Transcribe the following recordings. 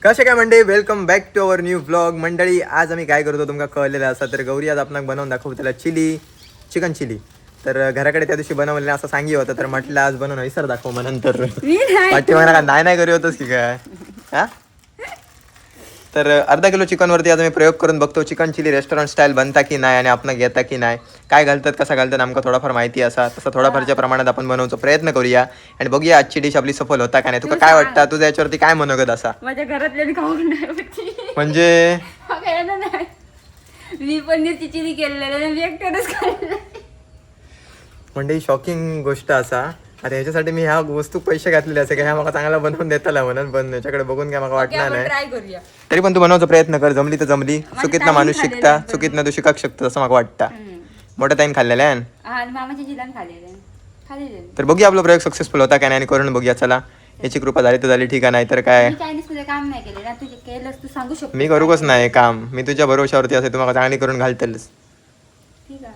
कसे काय मंडळी, welcome back to our new vlog. मंडळी आज आम्ही काय करतो तुमका कळलेलं असा, तर गौरी आज आपण बनवून दाखवू त्याला चिकन चिली. तर घराकडे त्या दिवशी बनवलेलं असं सांगी होतं, तर म्हटलं आज बनवून विसर दाखव. मग नंतर पाठी म्हणा नाही करू होतोस की काय हा. तर अर्धा किलो चिकनवरती आज मी प्रयोग करून बघतो, चिकन चिली रेस्टॉरंट स्टाईल बनता की नाही आणि आपण घेता की नाही, काय घालतात कसं घालतात आमका थोडाफार माहिती असा, तसं थोडाफारच्या प्रमाणात आपण बनवण्याचा प्रयत्न करूया आणि बघूया आजची डिश आपली सफल होता का नाही. तुका काय वाटतं, तुझ्या याच्यावरती काय मनोगत असा? माझ्या घरातल्या खाऊन नाही होती म्हणजे नाही, मी पनीरची चिली केलेलं मी एकट्यानेच खाल्लं. म्हणजे शॉकिंग गोष्ट असा. अरे ह्याच्यासाठी मी ह्या वस्तू पैसे घातलेले असे की ह्या मला चांगला बनवून देताला म्हणून, पण याच्याकडे बघून काय मला वाटणार नाही. ट्राय करूया. तरी पण तू बनवायचा प्रयत्न कर, जमली तर जमली. चुकीतनं माणूस शिकता, चुकीतनं तू शिकाक शकतो असं मला वाटतं. मोठ्या ताईन खाल्लेलं आहे आणि मामाच्या जिलान खाल्लेलं. तर बघूया आपला प्रयोग सक्सेसफुल होता काय नाही आणि करून बघूया. चला, याची कृपा झाली तर झाली, ठीक आहे, नाही तर काय. चायनीज मध्ये काम नाही केले ना, तुझे केलंस तू सांगू शकतो. मी करूकच नाही काम, मी तुझ्या भरोशावरती असे तुम्हाला चांगली करून घालतेलच. ठीक आहे,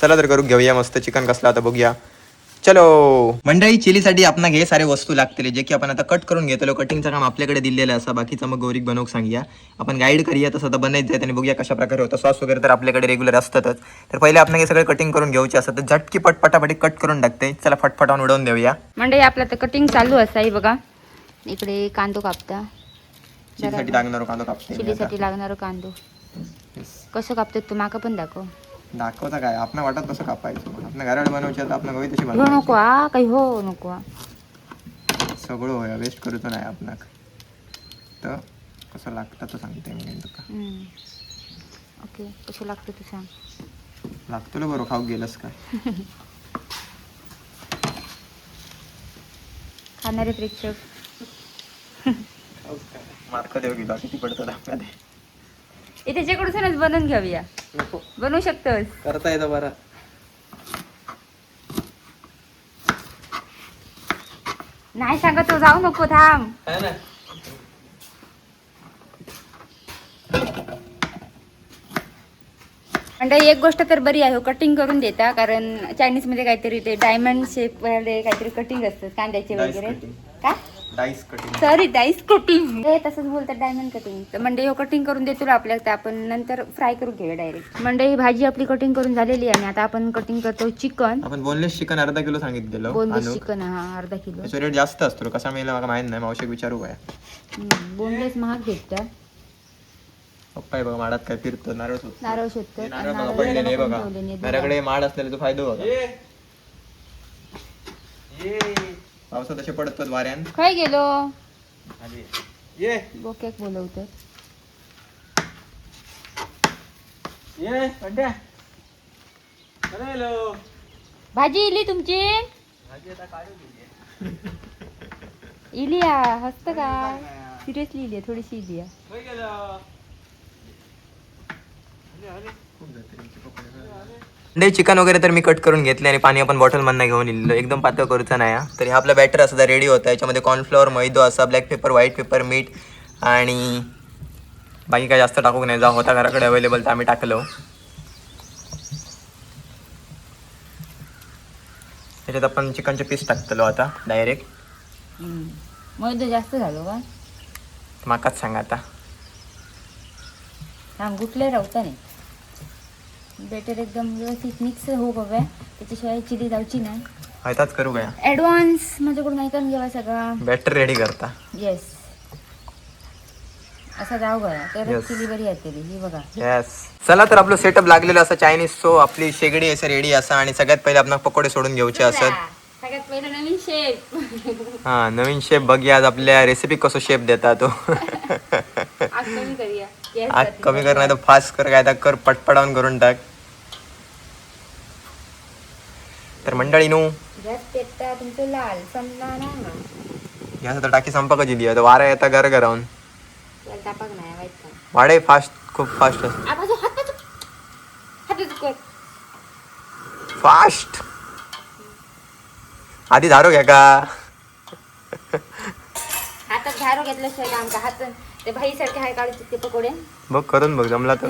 चला तर करू घेऊया मस्त चिकन कसला आता बघूया. चलो मंडळी, चिलीसाठी आपण घे सारे वस्तू लागतील जे की आपण आता कट करून घेतलो. कटिंगचं काम आपल्याकडे दिलेलं असं, बाकीचं मग गौरीक बनवूक सांगूया. आपण गाईड करूया तसं तर बनायचं आहे आणि बघूया कशा प्रकारे होतं. सॉस वगैरे तर आपल्याकडे रेग्युलर असतातच. तर पहिले आपण हे सगळं कटिंग करून घ्यायचे असतं, तर झटकी पटपटापटी कट करून टाकते. चला फटफटावून उडवून देऊया. म्हणजे आपलं तर कटिंग चालू असाई बघा. इकडे कांदो कापता, चिलीसाठी लागणारो कांदो कापते. चिलीसाठी लागणारो कांदो कसं कापतात तू माका पण दाखव. दाखवता काय आपण वाटत कसं कापायचं, आपण घराकडे बनवायची आता आपण गवी तशी हो बनवायची. नको हा काही हो नको हा. सगळं होया वेस्ट करूच नाही आपणाक. तर कसं लागतं तर सांगते मी तुका. ओके, कसं लागतं तू सांग. लागतो बरोबर, खाऊ गेलंस काय खाणारे प्रेक्षक मार्क देऊ गेलो किती पडतं आपल्याला. हे त्याच्याकडूनच बनवून घेऊया. बनवू शकतोस, करता येतं बरं. नाही सांगत तो, जाऊ नको, थांब. म्हणजे एक गोष्ट तर बरी आहे, कटिंग करून देता, कारण चायनीज मध्ये काहीतरी ते डायमंड शेप वाले काहीतरी कटिंग असतात कांद्याचे वगैरे. का dice cutting, sorry, dice cutting हे तसंच बोलतात, डायमंड कटिंग. तर म्हणजे हे कटिंग करून देतो आपल्याला, तर आपण नंतर फ्राय करून घेऊया डायरेक्ट. म्हणजे ही भाजी आपली कटिंग करून झालेली आहे आणि आता आपण कटिंग करतो चिकन. आपण बोनलेस चिकन अर्धा किलो सांगितलेलं. बोनलेस चिकन हा अर्धा किलो. त्याचा रेट जास्त असतो, कसा मिळेल मला माहित नाही, मावशी विचारू काय. बोनलेस महाग भेटतात. पप्पा बघा माडात काय फिरतो, नारळ नारळ शोधतो. नारळ बघा पडले नाही बघा. घराकडे माड असलेला तो फायदा बघा. पावसात असे पडतात वाऱ्यान. काय गेलो ये बोक्याक बोलवतो. ये पंड्या. हॅलो, भाजी इली तुमची. भाजी आता काढून दिली. इली हसत काय, सिरियसली इली थोडीशी इली. चिकन वगैरे तर मी कट करून घेतले आणि पाणी आपण बॉटल मधनं घेऊन इल्लो. एकदम पातळ करूचा नाही हा. तर हे आपला बॅटर असा रेडी होता. याच्यामध्ये कॉर्नफ्लॉवर, मैदो असा, ब्लॅक पेपर, व्हाईट पेपर, मीठ आणि बाकी काय जास्त टाकू नाही. जा होता घराकडे अवेलेबल तर आम्ही टाकलो. त्याच्यात आपण चिकनचे पीस टाकतलो आता डायरेक्ट. मैदा जास्त झालो का माकाच सांगा आता. थांब, गुटले राहता नाही. बेटर एकदम व्यवस्थित मिक्स हो बघा, त्याच्याशिवाय चिली जाऊची नाही. हयताच करू काय ऍडव्हान्स माझ्याकडून ऐकून घ्यावा सगळा. बॅटर रेडी करता. येस, असा जाऊ गया तर Yes. चिली बरी येते ही बघा. येस, चला तर आपलं सेटअप लागलेलं असं चायनीज. सो आपली शेगडी असं रेडी असा आणि सगळ्यात पहिले आपण पकोडे सोडून घ्यायचे असत. सगळ्यात पहिलं नवीन शेप. हा, नवीन शेप बघूया आज आपल्या रेसिपी कसं शेप देता तो. आग कमी करूया. Yes, आग कमी कर नाही तर फास्ट कर, काय कर पटपटावून करून टाक. तर मंडळीनू गॅस पेटता तुमचं लाल समजा ना. घ्या तर टाकी संपक दिली आता वारा येता घर घरावून. त्याला तापाक नाही वाईट का. वाडे फास्ट, खूप फास्ट असत. आता हात कर. फास्ट आधी धारो घ्या का. हातात झारो घेतल्याशिवाय काम का. हात ते भाई सारखे हाय काढू ते पकोडे. बघ करून बघ जमला तर.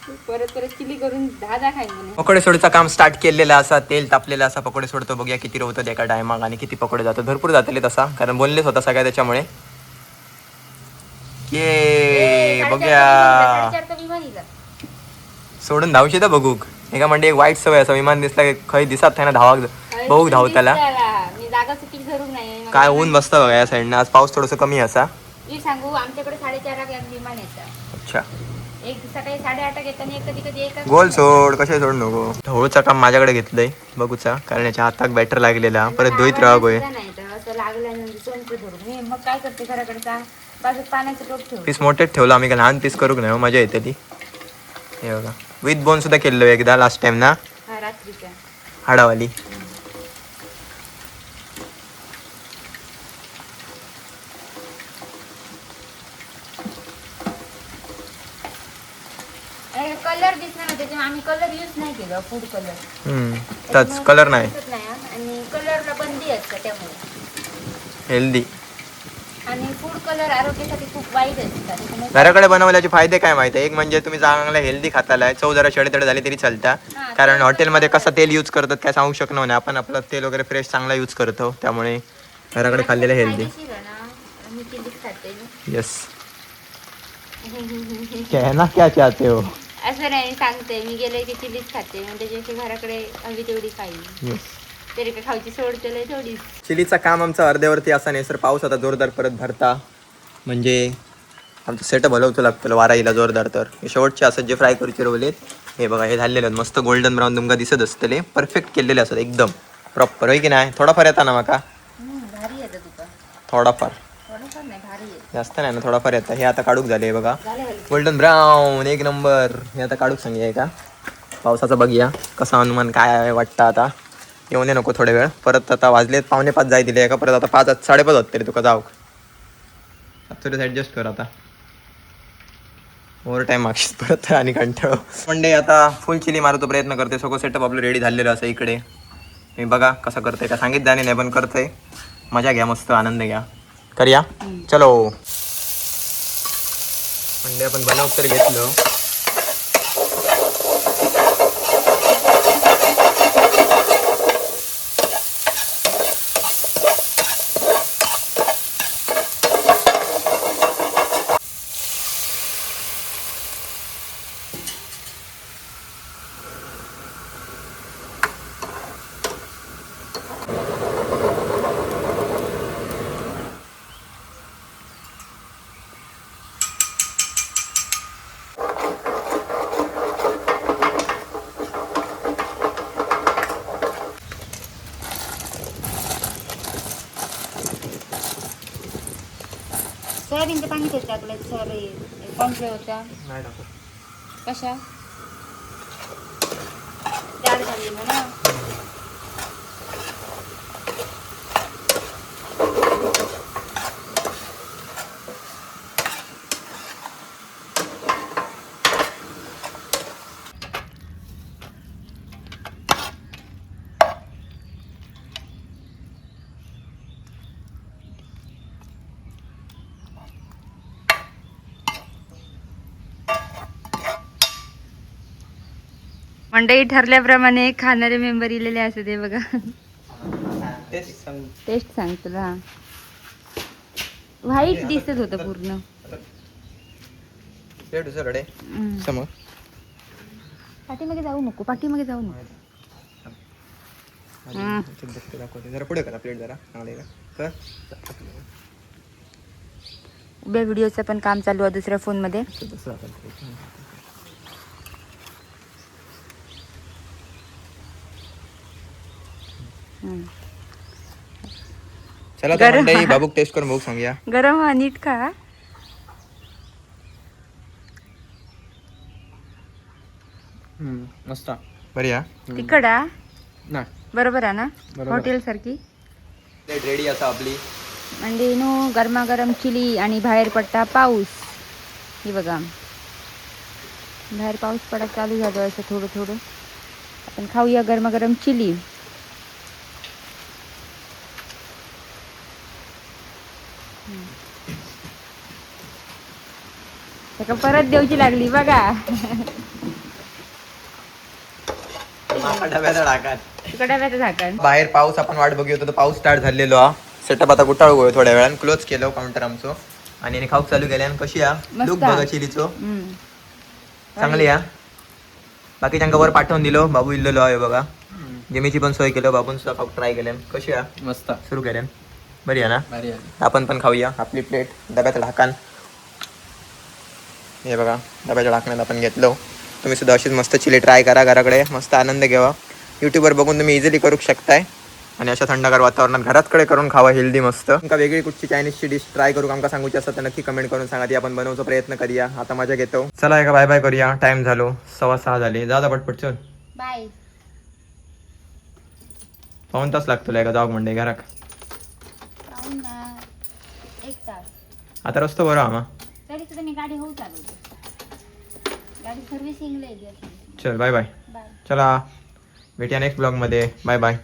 परत परत चिली करून दहा खाईन म्हणे. पकोडे सोडचं काम स्टार्ट केलेलं असा, तेल तापलेलं असा, पकोडे सोडतो, बघूया किती होतं एका टायमाग आणि किती पकोडे जातात. भरपूर जातले तसा, कारण बोललेच होता सगळ्या त्याच्यामुळे. ये बघूया सोडून धावशी तर बघूक एका म्हणजे एक वाईट सवय असं विमान दिसला की खय दिसत नाही ना धावाक बघू धाव त्याला. मी जागा चुकीची धरून नाही. काय ऊन बसतं बघा या साईडनं. आज पाऊस थोडंसं कमी असा. मी सांगू आमच्याकडे 4:30 विमान येतं. अच्छा एक सकाळी 8:30 येतं आणि कधी कधी एक गोल सोड कशा सोड नको. ढवळूचं काम माझ्याकडे घेतलंय बघूचा, कारण याच्या हाताक बॅटर लागलेला परत धुईत राहा गोय. असं लागल्यानंतर सोनचं धरून मी मग काय करते घराकडे सांग बाजूत पाण्याचं टोप ठेव. पीस मोठेच ठेवलं आम्ही, काय लहान पीस करूक नाही, मजा येते ती. हे बघा विथ बोन सुद्धा केलं एकदा लास्ट टाइम ना, हा रात्रीच्या हाडावाली. कलर दिसणार ना त्याच्यामुळे आम्ही कलर यूज नाही केलं. फूड कलर त्याच कलर नाही आणि कलरला बंदी असतं त्यामुळे. हेल्दी आणि फूड कलर आरोग्यासाठी खूप वाईट असतात. घराकडे बनवल्याचे फायदे काय माहिती आहे. एक म्हणजे तुम्ही चांगला हेल्दी खाताला, चव जरा छडेतडे झाली तरी चालता, कारण हॉटेलमध्ये कसं तेल यूज करतात काय सांगू शकणार नाही आपण. आपलं तेल वगैरे फ्रेश चांगला यूज करतो, त्यामुळे घराकडे खाल्लेलं हेल्दी. येस कहना क्या चाहते हो. असं नाही सांगते मी गेले की चिलीच खाते, म्हणजे त्याच्याशी घराकडे हवी तेवढी खाईल. तरी काय खाऊची सोड केलंय थोडी. चिलीचं काम आमचं अर्ध्यावरती असा नाही सर. पाऊस आता जोरदार परत भरता, म्हणजे आमचं सेटअप हलवतो लागतं वारा येईल जोरदार. तर हे शेवटचे असत जे फ्राय करूचे रोवलेत. हे बघा हे झालेले आहेत मस्त गोल्डन ब्राऊन तुमका दिसत असतले. परफेक्ट केलेले असतात एकदम प्रॉपर, होय की नाही. थोडाफार येता ना माका, भारी येतं तुका. थोडाफार थोडंफार नाही भारी येतं. जास्त नाही ना, थोडाफार येतं. हे आता काढूक झाले बघा झालं गोल्डन ब्राऊन एक नंबर. हे आता काढूक सांगूया का पावसाचा बघूया कसा अनुमान काय वाटतं. आता येऊन नको थोडे वेळ, परत आता वाजलेत 4:45 जाय दिले का, परत आता 5:30 होत तरी तुका जाऊक. थोडं ॲडजस्ट कर आता, ओव्हर टाईम मागशील परत आणि कंटाळो. म्हणजे आता फुल चिली मारतो प्रयत्न करते. सगळं सेटअप आपलं रेडी झालेलं असं इकडे. मी बघा कसं करते का सांगितलं आणि नाही पण करतंय. मजा घ्या, मस्त आनंद घ्या, करूया चलो. म्हणजे आपण बनव तर घेतलं. सोयाबीनचं पाणी कसं टाकलं सर कॉन्फ्लोर होता नाही टाकू. कशा जाड झाली ना. मंडई ठरल्याप्रमाणे खाणारे मेंबर इलेले असू दे बघा. टेस्ट सांग तुला. व्हाईट दिसत होतं पूर्ण. समोर पाठीमागे जाऊ नको, पाठीमागे जाऊ नको. जरा पुढे करा प्लेट जरा चांगले का. उभ्या व्हिडिओचं पण काम चालू आहे दुसऱ्या फोनमध्ये. चला तर मंडळी बाबूक टेस्ट करून बघू सांगूया. गरम हा नीट खा. मस्त बढिया. तिकडा नाही बरोबर आहे ना, हॉटेल सारखी. रेडी असा आपली म्हणजे नो गरमागरम चिली आणि बाहेर पडता पाऊस. हे बघा बाहेर पाऊस पडा चालू झालो असं थोडं थोडं. आपण खाऊया गरमागरम चिली. परत देवची लागली बघा. डब्याचा ढाकण तिकडे डब्याचं झाकण. बाहेर पाऊस आपण वाट बघू होतो, तर पाऊस स्टार्ट झालेलो हा. सेटअप आता गुटाळू गयो थोड्या वेळान, क्लोज केलो काउंटर आमचो आणि खाऊक चालू केले. आणि कशी या मस्त. लुक बघा चिलीचो, हम्म. चांगली या. बाकीच्यांका वर पाठवून दिलो, बाबू इल्लेलो आहे बघा. जिमीची पण सोय केलो, बाबून सुद्धा खाऊक ट्राय केले. कशी या मस्त सुरू केले, बरी आहे ना. भारी आहे. आपण पण खाऊया. आपली प्लेट डब्याचं ढाकण हे बघा, डब्याच्या ढाकण्यात आपण घेतलो. तुम्ही सुद्धा अशीच मस्त चिली ट्राय करा, घराकडे मस्त आनंद घ्यावा. यूट्यूबवर बघून तुम्ही इझिली करू शकताय आणि अशा थंडगार वातावरणात घरातकडे करून खावा हेल्दी मस्त. तुमका वेगळी कुठची चायनीजची डिश ट्राय करू आमका सांगूची असं तर नक्की कमेंट करून सांगा, ती आपण बनवण्याचा प्रयत्न करूया. आता मजा घेतो, चला एका बाय बाय करूया. टाइम झालो 6:15 झाले. जा पटपट चल. बाय. पाऊण तास लागतो एका जाऊ म्हणजे घराक. पाहून ना 1 तास. आता रस्तो बरो आम्हा. तरी सुद्धा मी गाडी होऊ चालवते. गाडी सर्व्हिसिंगला येते. चल बाय बाय. बाय. चला भेटूया नेक्स्ट ब्लॉगमध्ये. Bye bye.